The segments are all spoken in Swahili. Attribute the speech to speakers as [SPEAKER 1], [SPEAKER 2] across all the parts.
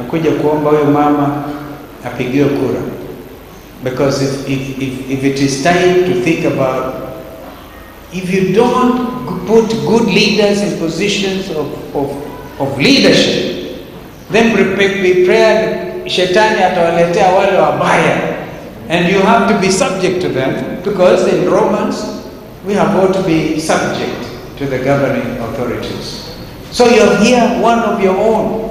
[SPEAKER 1] nakuja kuomba huyo mama apigiwe kura, because if it is time to think about, if you don't put good leaders in positions of leadership, then prepare shetani atawaletea wale wabaya, and you have to be subject to them, because in Romans we have got to be subject to the governing authorities. So you're here, one of your own.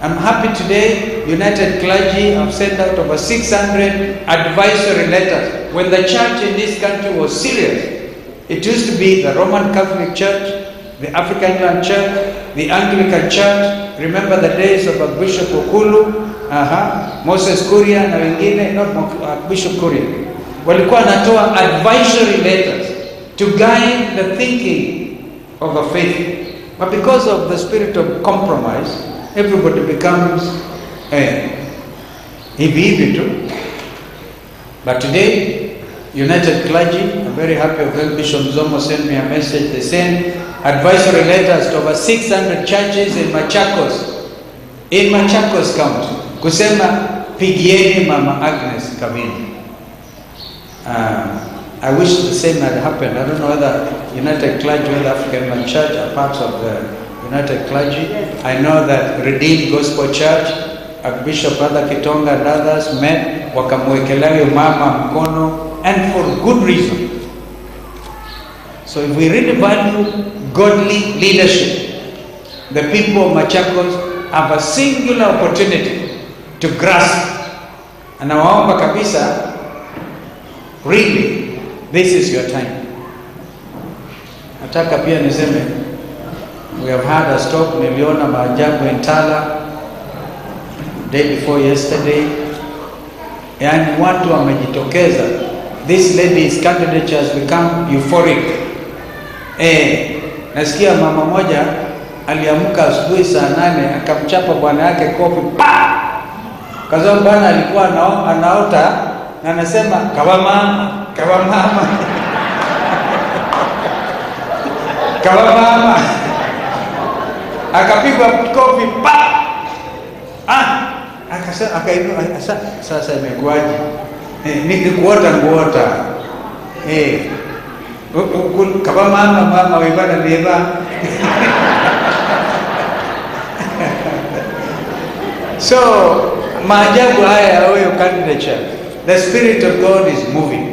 [SPEAKER 1] I'm happy today, United Clergy have sent out over 600 advisory letters. When the church in this country was serious, it used to be the Roman Catholic Church, the African Inland Church, the Anglican Church. Remember the days of Bishop Okulu, Moses Kuria na wengine, not Bishop Kuria. Walikuwa natoa advisory letters to guide the thinking of the faith. But because of the spirit of compromise, everybody becomes hivi too. But today, United Clergy, I'm very happy when Bishop Zomo sent me a message. They sent advisory letters to over 600 churches in Machakos County, kusema pigieni Mama Agnes Kavini. I wish the same had happened. I don't know whether United Clergy or the African Church are parts of the United Clergy. I know that Redeemed Gospel Church, Bishop Brother Kitonga and others met, wakamwekelea mama mkono, and for good reason. So if we really value godly leadership, the people of Machakos have a singular opportunity to grasp. And nawaomba kabisa, really, this is your time. Nataka pia niseme, we have had a stop, niliona maajabu in Tala day before yesterday, yani watu wamejitokeza. This lady's candidature has become euphoric. Nasikia mama moja aliamka asubuhi saa 8 akamchapa bwana yake kofi pa, kwa sababu bwana alikuwa anaota na anasema kawa mama kawa mama, akapigwa kofi pa, akasema akainua, sasa imekuaje? Nikuota kawa mama wibana neba. So maajabu haya ya huyo candidature, the Spirit of God is moving.